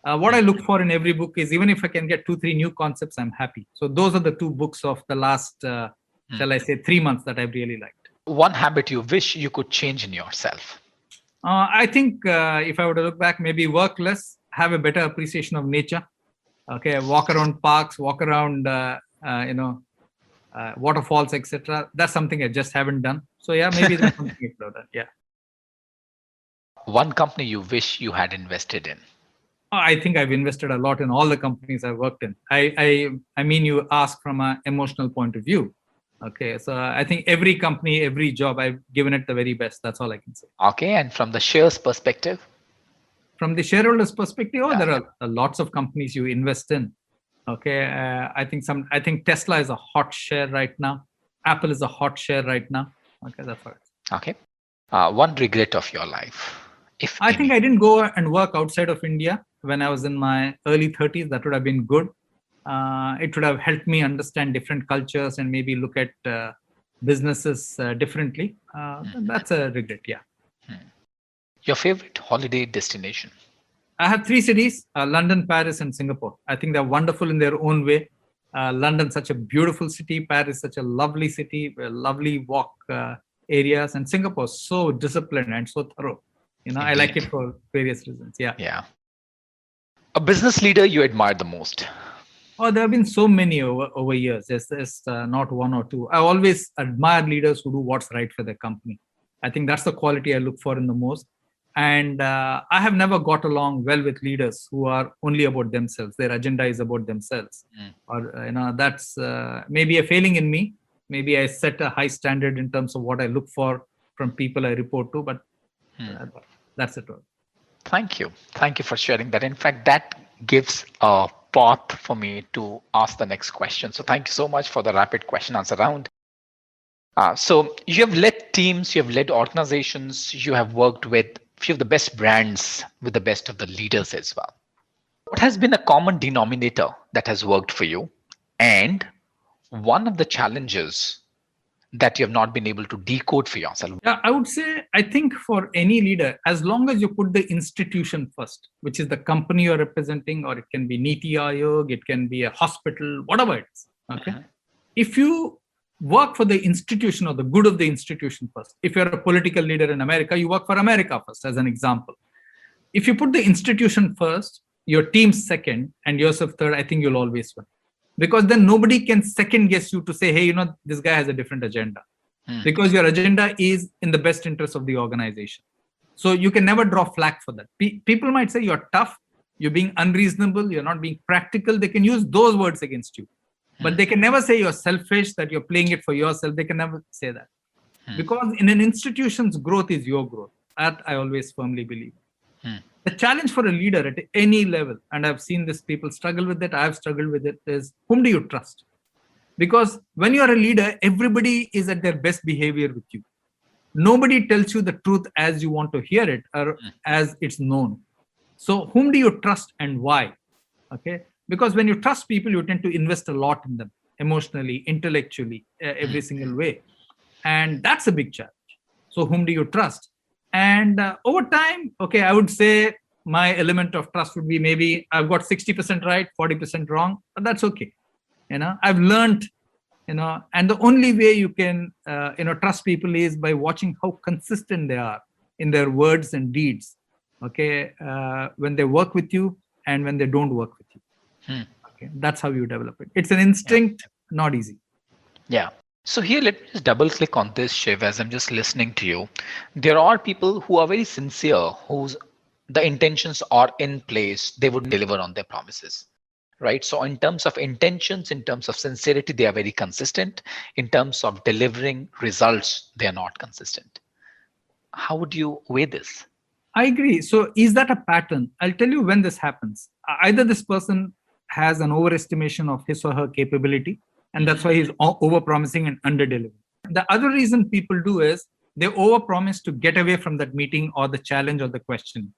What I look for in every book is, even if I can get 2-3 new concepts, I'm happy. So those are the two books of the last, shall I say, 3 months that I've really liked. One habit you wish you could change in yourself? I think if I were to look back, maybe work less, have a better appreciation of nature. Okay, walk around parks, walk around, waterfalls, etc. That's something I just haven't done. So yeah, maybe that's something I could have done. Yeah. One company you wish you had invested in? I think I've invested a lot in all the companies I've worked in. I mean, you ask from an emotional point of view. Okay, so I think every company, every job, I've given it the very best. That's all I can say. Okay, and from the shares perspective? From the shareholders' perspective, there are lots of companies you invest in. Okay, I think Tesla is a hot share right now. Apple is a hot share right now. Okay, that's all. Okay, one regret of your life? I think I didn't go and work outside of India when I was in my early 30s. That would have been good. It would have helped me understand different cultures and maybe look at businesses differently. That's a regret, yeah. Your favorite holiday destination? I have 3 cities, London, Paris, and Singapore. I think they're wonderful in their own way. London, such a beautiful city. Paris, such a lovely city, lovely walk areas. And Singapore, so disciplined and so thorough. Indeed. I like it for various reasons. Yeah. Yeah. A business leader you admire the most? Oh, there have been so many over years. There's not one or two. I always admire leaders who do what's right for their company. I think that's the quality I look for in the most. And I have never got along well with leaders who are only about themselves. Their agenda is about themselves. Or that's maybe a failing in me. Maybe I set a high standard in terms of what I look for from people I report to. But that's it. Thank you. Thank you for sharing that. In fact, that gives a path for me to ask the next question. So thank you so much for the rapid question answer round. So you have led teams, you have led organizations, you have worked with few of the best brands, with the best of the leaders as well. What has been a common denominator that has worked for you, and one of the challenges that you have not been able to decode for yourself? Yeah, I would say, I think for any leader, as long as you put the institution first, which is the company you're representing, or it can be Niti Aayog, it can be a hospital, whatever it is. Okay. If you work for the institution or the good of the institution first, if you're a political leader in America, you work for America first, as an example. If you put the institution first, your team second, and yourself third, I think you'll always win. Because then nobody can second guess you to say, hey, this guy has a different agenda. Because your agenda is in the best interest of the organization. So you can never draw flack for that. People might say you're tough, you're being unreasonable, you're not being practical. They can use those words against you. But they can never say you're selfish, that you're playing it for yourself. They can never say that. Because in an institution's growth is your growth. That I always firmly believe. The challenge for a leader at any level, and I've seen this, people struggle with it, I've struggled with it, is whom do you trust? Because when you are a leader, everybody is at their best behavior with you. Nobody tells you the truth as you want to hear it or as it's known. So whom do you trust and why? Okay. Because when you trust people, you tend to invest a lot in them, emotionally, intellectually, every single way. And that's a big challenge. So whom do you trust? And over time, okay, I would say my element of trust would be, maybe I've got 60% right, 40% wrong, but that's okay. I've learned, and the only way you can, trust people is by watching how consistent they are in their words and deeds. Okay. When they work with you and when they don't work with you. Okay. That's how you develop it. It's an instinct, not easy. Yeah. So here, let me just double click on this, Shiv, as I'm just listening to you. There are people who are very sincere, whose the intentions are in place. They would deliver on their promises, right? So in terms of intentions, in terms of sincerity, they are very consistent. In terms of delivering results, they are not consistent. How would you weigh this? I agree. So is that a pattern? I'll tell you when this happens. Either this person has an overestimation of his or her capability, and that's why he's over-promising and under-delivering. The other reason people do is they over-promise to get away from that meeting or the challenge or the question.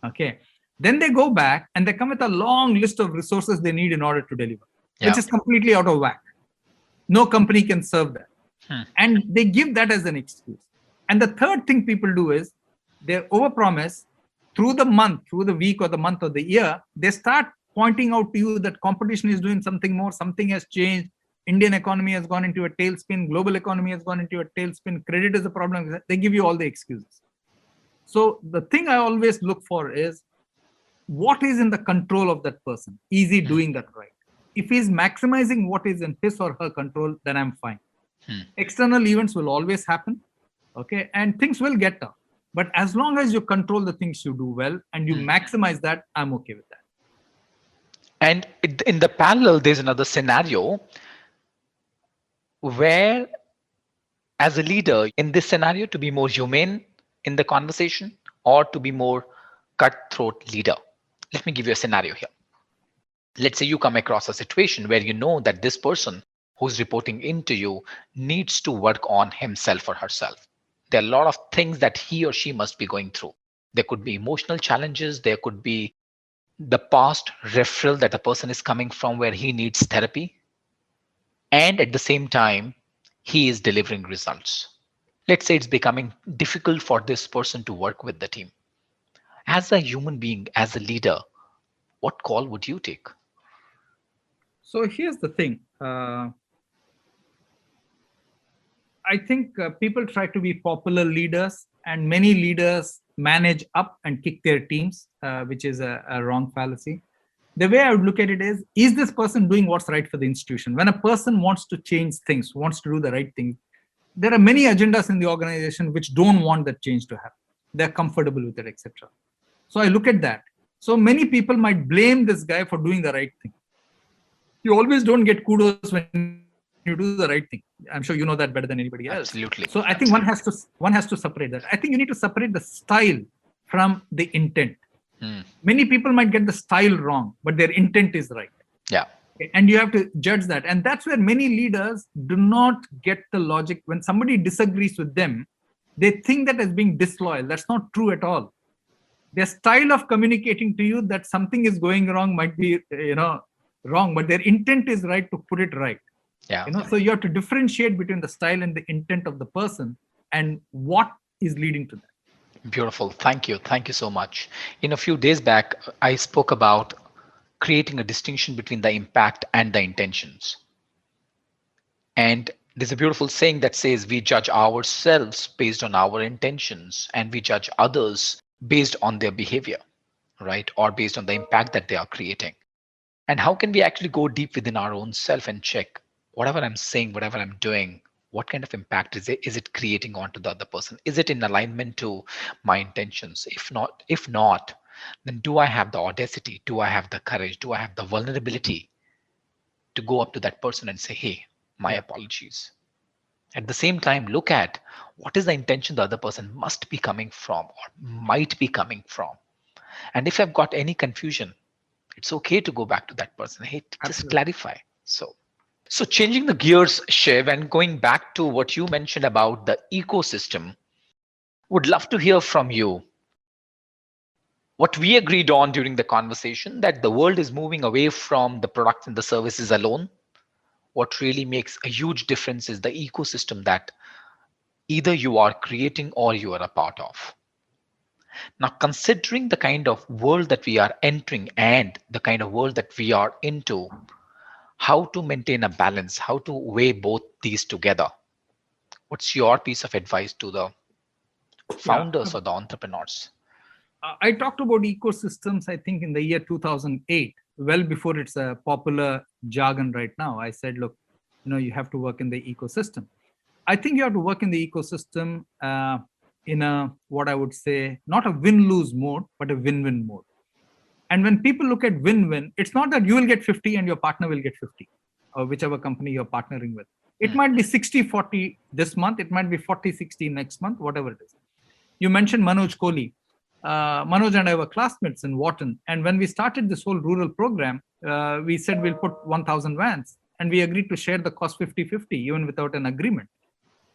Okay. Then they go back and they come with a long list of resources they need in order to deliver, which is completely out of whack. No company can serve that. And they give that as an excuse. And the third thing people do is they overpromise through the month, through the week or the month or the year. They start pointing out to you that competition is doing something more, something has changed. Indian economy has gone into a tailspin. Global economy has gone into a tailspin. Credit is a problem. They give you all the excuses. So the thing I always look for is what is in the control of that person. Is he doing that right? If he's maximizing what is in his or her control, then I'm fine. External events will always happen. Okay. And things will get tough. But as long as you control the things you do well and you maximize that, I'm okay with that. And in the parallel, there's another scenario where, as a leader, in this scenario, to be more humane in the conversation or to be more cutthroat leader. Let me give you a scenario here. Let's say you come across a situation where you know that this person who's reporting into you needs to work on himself or herself. There are a lot of things that he or she must be going through. There could be emotional challenges. There could be the past referral that a person is coming from where he needs therapy. And at the same time, he is delivering results. Let's say it's becoming difficult for this person to work with the team. As a human being, as a leader, what call would you take? So here's the thing. I think people try to be popular leaders, and many leaders manage up and kick their teams, which is a wrong fallacy. The way I would look at it is this person doing what's right for the institution? When a person wants to change things, wants to do the right thing, there are many agendas in the organization which don't want that change to happen. They're comfortable with it, etc. So I look at that. So many people might blame this guy for doing the right thing. You always don't get kudos when you do the right thing. I'm sure you know that better than anybody else. Absolutely. So I think one has to separate that. I think you need to separate the style from the intent. Many people might get the style wrong, but their intent is right. Yeah. Okay, and you have to judge that. And that's where many leaders do not get the logic. When somebody disagrees with them, they think that as being disloyal. That's not true at all. Their style of communicating to you that something is going wrong might be, wrong, but their intent is right to put it right. Yeah. So you have to differentiate between the style and the intent of the person and what is leading to that. Beautiful. Thank you. Thank you so much. In a few days back, I spoke about creating a distinction between the impact and the intentions. And there's a beautiful saying that says we judge ourselves based on our intentions and we judge others based on their behavior, right? Or based on the impact that they are creating. And how can we actually go deep within our own self and check whatever I'm saying, whatever I'm doing, what kind of impact is it creating onto the other person? Is it in alignment to my intentions? If not, then do I have the audacity? Do I have the courage? Do I have the vulnerability to go up to that person and say, hey, my Yeah, apologies? At the same time, look at what is the intention the other person must be coming from or might be coming from. And if I've got any confusion, it's okay to go back to that person. Hey, just absolutely. clarify. So changing the gears, Shiv, and going back to what you mentioned about the ecosystem, would love to hear from you what we agreed on during the conversation, that the world is moving away from the products and the services alone. What really makes a huge difference is the ecosystem that either you are creating or you are a part of. Now, considering the kind of world that we are entering and the kind of world that we are into, how to maintain a balance, how to weigh both these together? What's your piece of advice to the Yeah. founders or the entrepreneurs? I talked about ecosystems, I think, in the year 2008, well before it's a popular jargon right now. I said, look, you have to work in the ecosystem. I think you have to work in the ecosystem in a, what I would say, not a win-lose mode, but a win-win mode. And when people look at win-win, it's not that you will get 50 and your partner will get 50, or whichever company you're partnering with. It might be 60-40 this month. It might be 40-60 next month, whatever it is. You mentioned Manoj Kohli. Manoj and I were classmates in Wharton. And when we started this whole rural program, we said we'll put 1,000 vans. And we agreed to share the cost 50-50, even without an agreement.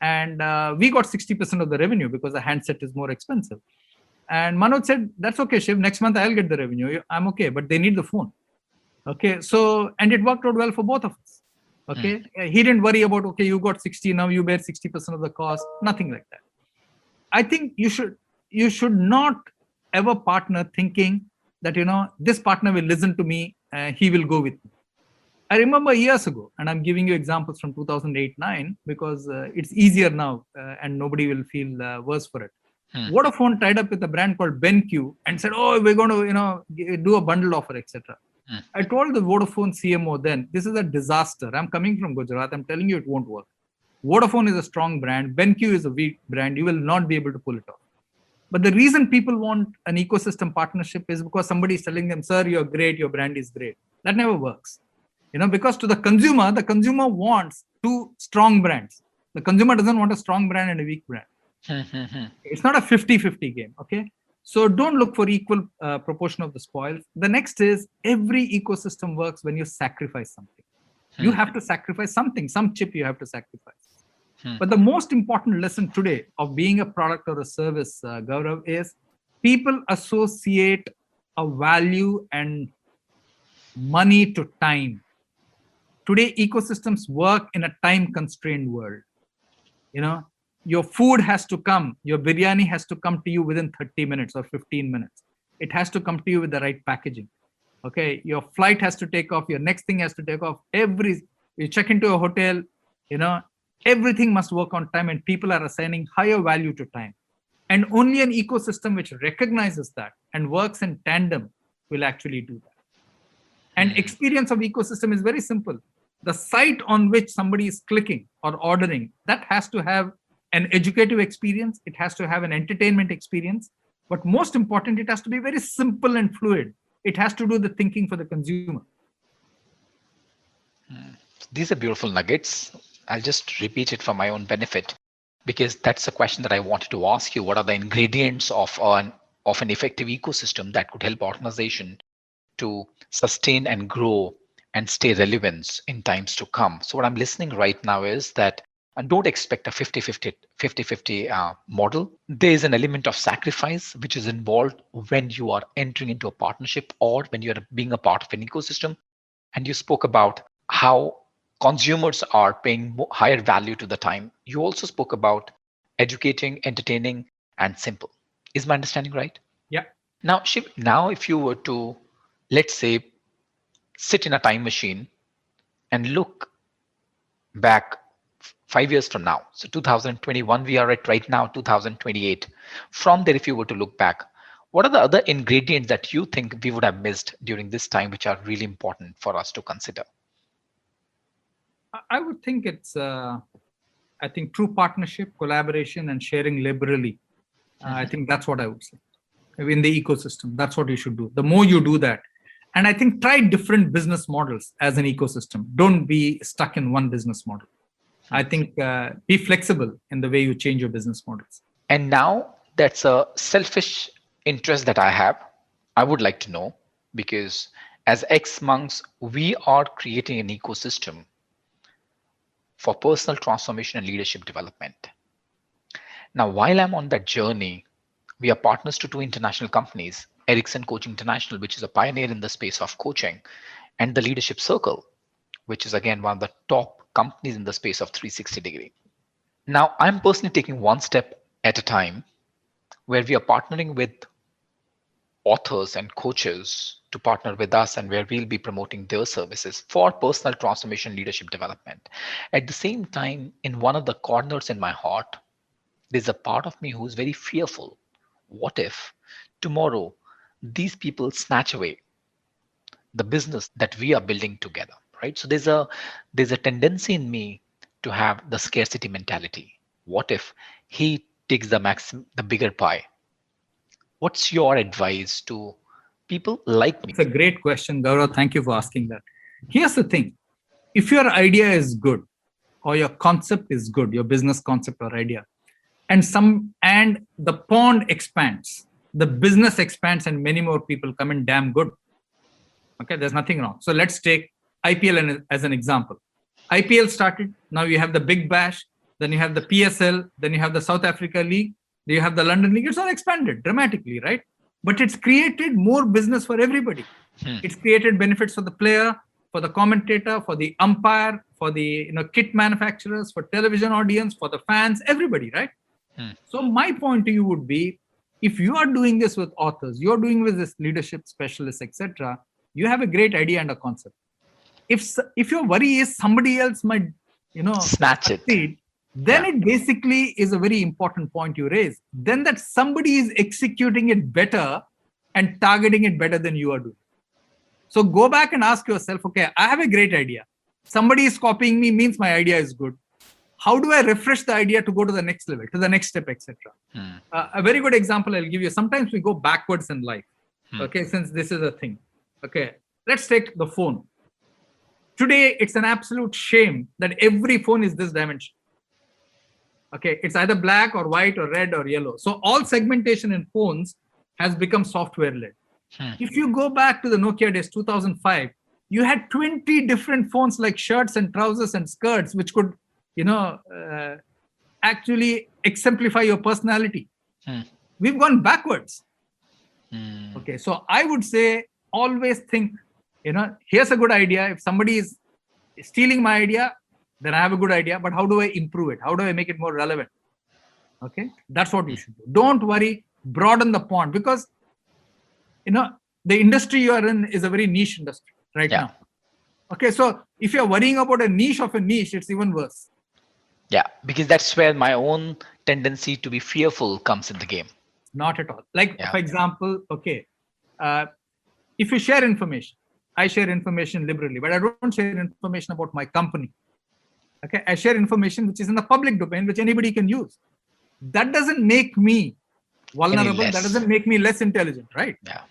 And we got 60% of the revenue because the handset is more expensive. And Manoj said, that's okay, Shiv. Next month I'll get the revenue. I'm okay, but they need the phone. Okay. So, and it worked out well for both of us. Okay. He didn't worry about, okay, you got 60, now you bear 60% of the cost. Nothing like that. I think you should not ever partner thinking that, this partner will listen to me, he will go with me. I remember years ago, and I'm giving you examples from 2008-9 because it's easier now and nobody will feel worse for it. Vodafone tied up with a brand called BenQ and said, oh, we're going to, do a bundle offer, etc. I told the Vodafone CMO then, this is a disaster. I'm coming from Gujarat. I'm telling you, it won't work. Vodafone is a strong brand. BenQ is a weak brand. You will not be able to pull it off. But the reason people want an ecosystem partnership is because somebody is telling them, sir, you're great. Your brand is great. That never works. Because to the consumer wants two strong brands. The consumer doesn't want a strong brand and a weak brand. It's not a 50-50 game. Okay. So don't look for equal proportion of the spoils. The next is every ecosystem works when you sacrifice something. You have to sacrifice something, some chip you have to sacrifice. But the most important lesson today of being a product or a service, Gaurav, is people associate a value and money to time. Today, ecosystems work in a time constrained world. Your food has to come, your biryani has to come to you within 30 minutes or 15 minutes. It has to come to you with the right packaging. Okay, your flight has to take off, your next thing has to take off. You check into a hotel, everything must work on time, and people are assigning higher value to time. And only an ecosystem which recognizes that and works in tandem will actually do that. And experience of ecosystem is very simple. The site on which somebody is clicking or ordering, that has to have an educative experience. It has to have an entertainment experience. But most important, it has to be very simple and fluid. It has to do the thinking for the consumer. These are beautiful nuggets. I'll just repeat it for my own benefit because that's a question that I wanted to ask you. What are the ingredients of an effective ecosystem that could help organization to sustain and grow and stay relevant in times to come. So what I'm listening right now is that don't expect a 50-50 model. There is an element of sacrifice which is involved when you are entering into a partnership or when you're being a part of an ecosystem. And you spoke about how consumers are paying higher value to the time. You also spoke about educating, entertaining, and simple. Is my understanding right? Yeah. Now, Shiv, now if you were to, let's say, sit in a time machine and look back 5 years from now, so 2021, we are at right now, 2028. From there, if you were to look back, what are the other ingredients that you think we would have missed during this time, which are really important for us to consider? I would think it's, I think, true partnership, collaboration, and sharing liberally. I think that's what I would say. In the ecosystem, that's what you should do. The more you do that, and I think try different business models as an ecosystem. Don't be stuck in one business model. I think be flexible in the way you change your business models. And now that's a selfish interest that I have. I would like to know because as ex monks, we are creating an ecosystem for personal transformation and leadership development. Now, while I'm on that journey, we are partners to two international companies, Ericsson Coaching International, which is a pioneer in the space of coaching, and the Leadership Circle, which is again one of the top companies in the space of 360 degree. Now, I'm personally taking one step at a time where we are partnering with authors and coaches to partner with us and where we'll be promoting their services for personal transformation leadership development. At the same time, in one of the corners in my heart, there's a part of me who's very fearful. What if tomorrow these people snatch away the business that we are building together, right? So there's a tendency in me to have the scarcity mentality. What if he takes the bigger pie? What's your advice to people like me? It's a great question, Gaurav. Thank you for asking that. Here's the thing. If your idea is good or your concept is good, your business concept or idea, and the pond expands, the business expands and many more people come in, damn good. Okay, there's nothing wrong. So let's take IPL as an example. IPL started, now you have the Big Bash, then you have the PSL, then you have the South Africa League, then you have the London League. It's all expanded dramatically, right? But it's created more business for everybody. It's created benefits for the player, for the commentator, for the umpire, for the kit manufacturers, for television audience, for the fans, everybody, right? So my point to you would be, if you are doing this with authors, you're doing with this leadership specialists, etc., you have a great idea and a concept. If your worry is somebody else might Snatch it. succeed, then it basically is a very important point you raise. Then that somebody is executing it better and targeting it better than you are doing. So go back and ask yourself, okay, I have a great idea. Somebody is copying me, means my idea is good. How do I refresh the idea to go to the next level, to the next step, etc.? A very good example I'll give you. Sometimes we go backwards in life. Okay, since this is a thing. Okay, let's take the phone. Today, it's an absolute shame that every phone is this dimension. Okay, it's either black or white or red or yellow. So all segmentation in phones has become software-led. If you go back to the Nokia days, 2005, you had 20 different phones like shirts and trousers and skirts, which could, actually exemplify your personality. We've gone backwards. Okay, so I would say always think, here's a good idea. If somebody is stealing my idea, then I have a good idea, but how do I improve it? How do I make it more relevant? Okay, that's what you should do. Don't worry, broaden the pond, because the industry you are in is a very niche industry right now. Okay, so if you're worrying about a niche of a niche, it's even worse. Yeah, because that's where my own tendency to be fearful comes in the game. Not at all. Like, for example, okay, if you share information, I share information liberally, but I don't share information about my company. Okay, I share information which is in the public domain, which anybody can use. That doesn't make me vulnerable. That doesn't make me less intelligent, right? Yeah.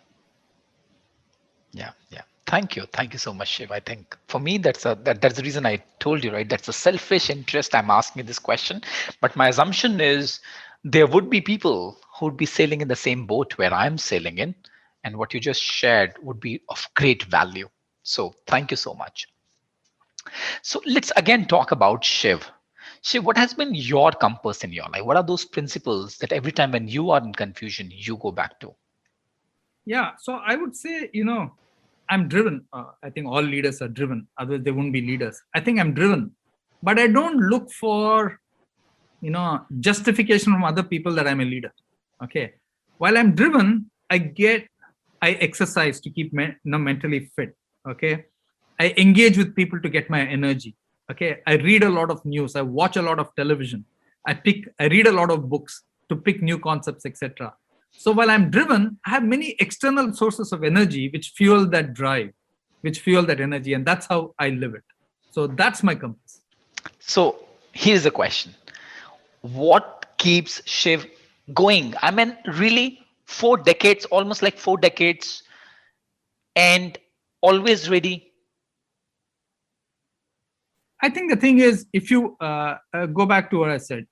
Thank you so much, Shiv. I think for me that's the reason I told you, right? That's a selfish interest. I'm asking you this question, but my assumption is there would be people who would be sailing in the same boat where I'm sailing in, and what you just shared would be of great value. So thank you so much. So let's again talk about Shiv. Shiv, what has been your compass in your life? What are those principles that every time when you are in confusion, you go back to? Yeah, so I would say, I'm driven. I think all leaders are driven, otherwise they wouldn't be leaders. I think I'm driven, but I don't look for, justification from other people that I'm a leader. Okay, while I'm driven, I exercise to keep mentally fit. Okay, I engage with people to get my energy. Okay, I read a lot of news. I watch a lot of television. I read a lot of books to pick new concepts, etc. So while I'm driven, I have many external sources of energy which fuel that drive, which fuel that energy, and that's how I live it. So that's my compass. So here's the question. What keeps Shiv going? I mean, really, 4 decades, almost like 4 decades, and always ready. I think the thing is, if you go back to what I said,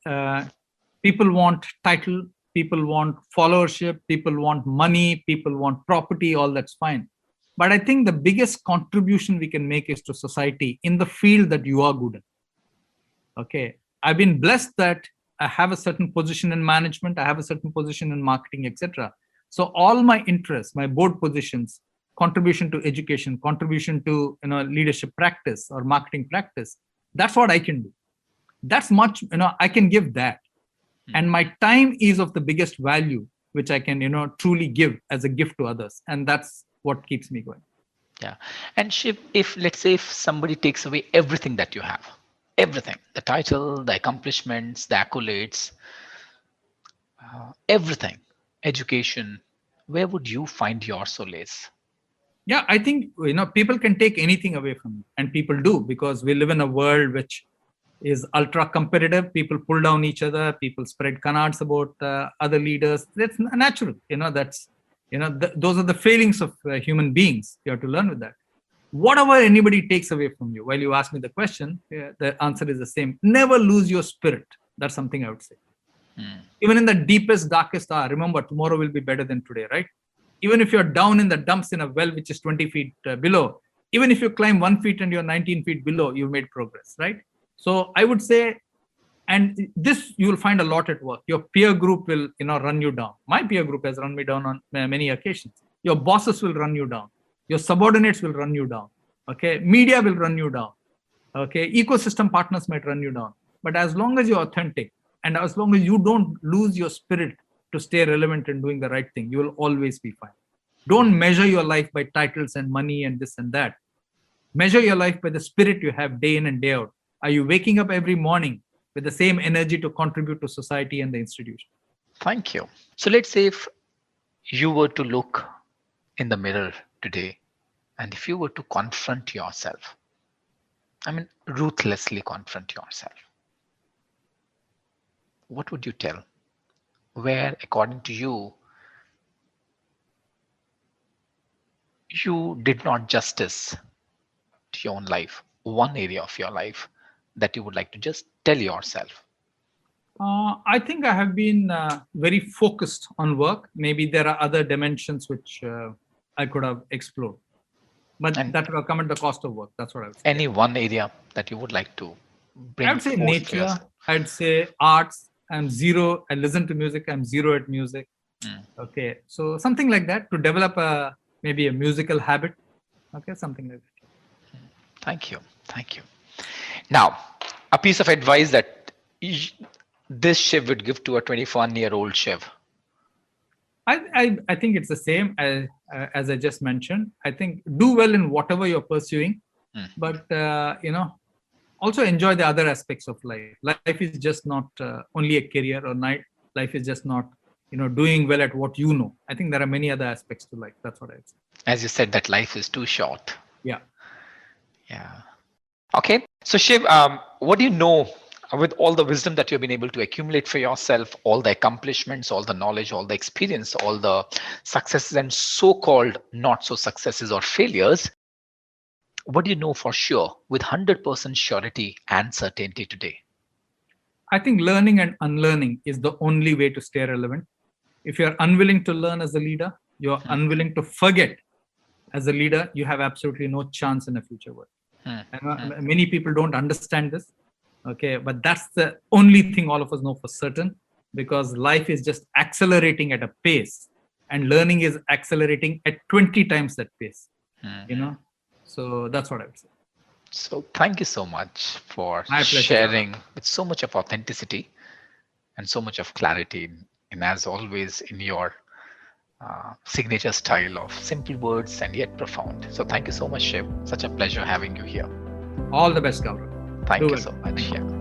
people want title, people want followership, people want money, people want property, all that's fine. But I think the biggest contribution we can make is to society in the field that you are good in. Okay. I've been blessed that I have a certain position in management, I have a certain position in marketing, etc. So all my interests, my board positions, contribution to education, contribution to leadership practice or marketing practice, that's what I can do. That's much, I can give that. And my time is of the biggest value, which I can, truly give as a gift to others. And that's what keeps me going. Yeah. And Shiv, if let's say if somebody takes away everything that you have, everything, the title, the accomplishments, the accolades, everything, education, where would you find your solace? Yeah, I think people can take anything away from you, and people do, because we live in a world which is ultra competitive. People pull down each other, people spread canards about other leaders. That's natural. That's those are the failings of human beings. You have to learn with that. Whatever anybody takes away from you, while you ask me the question, the answer is the same. Never lose your spirit. That's something I would say. Even in the deepest, darkest hour, remember, tomorrow will be better than today, right? Even if you're down in the dumps in a well which is 20 feet below, even if you climb 1 feet and you're 19 feet below, you've made progress, right? So I would say, and this you will find a lot at work. Your peer group will, run you down. My peer group has run me down on many occasions. Your bosses will run you down. Your subordinates will run you down. Okay, media will run you down. Okay, ecosystem partners might run you down. But as long as you're authentic, and as long as you don't lose your spirit to stay relevant and doing the right thing, you will always be fine. Don't measure your life by titles and money and this and that. Measure your life by the spirit you have day in and day out. Are you waking up every morning with the same energy to contribute to society and the institution? Thank you. So let's say if you were to look in the mirror today and if you were to confront yourself, I mean, ruthlessly confront yourself, what would you tell? Where, according to you, you did not justice to your own life, one area of your life that you would like to just tell yourself? I think I have been very focused on work. Maybe there are other dimensions which I could have explored, but And that will come at the cost of work. That's what I would say. any one area that you would like to I bring would say forth for nature. yourself? I'd say arts. I'm zero. I listen to music. I'm zero at music. Okay, so something like that to develop maybe a musical habit. Okay, something like that. Thank you. Thank you. Now, a piece of advice that this Shiv would give to a 21-year-old Shiv. I think it's the same as I just mentioned. I think do well in whatever you're pursuing, but also enjoy the other aspects of life. Life is just not only a career or night. Life is just not doing well at what you know. I think there are many other aspects to life. That's what I would say. As you said, that life is too short. Yeah. Yeah. Okay. So Shiv, what do you know with all the wisdom that you've been able to accumulate for yourself, all the accomplishments, all the knowledge, all the experience, all the successes and so-called not so successes or failures? What do you know for sure with 100% surety and certainty today? I think learning and unlearning is the only way to stay relevant. If you're unwilling to learn as a leader, you're unwilling to forget. as a leader, you have absolutely no chance in a future world. Hmm. I know many people don't understand this. Okay, but that's the only thing all of us know for certain, because life is just accelerating at a pace, and learning is accelerating at 20 times that pace. Hmm. You know, so that's what I would say. So thank you so much for My pleasure, Gaurav. sharing with so much of authenticity and so much of clarity, and as always in your signature style of simple words and yet profound. So thank you so much, Shiv. Such a pleasure having you here. All the best, Gaurav. Thank Do you well. so much. Thank you. Yeah.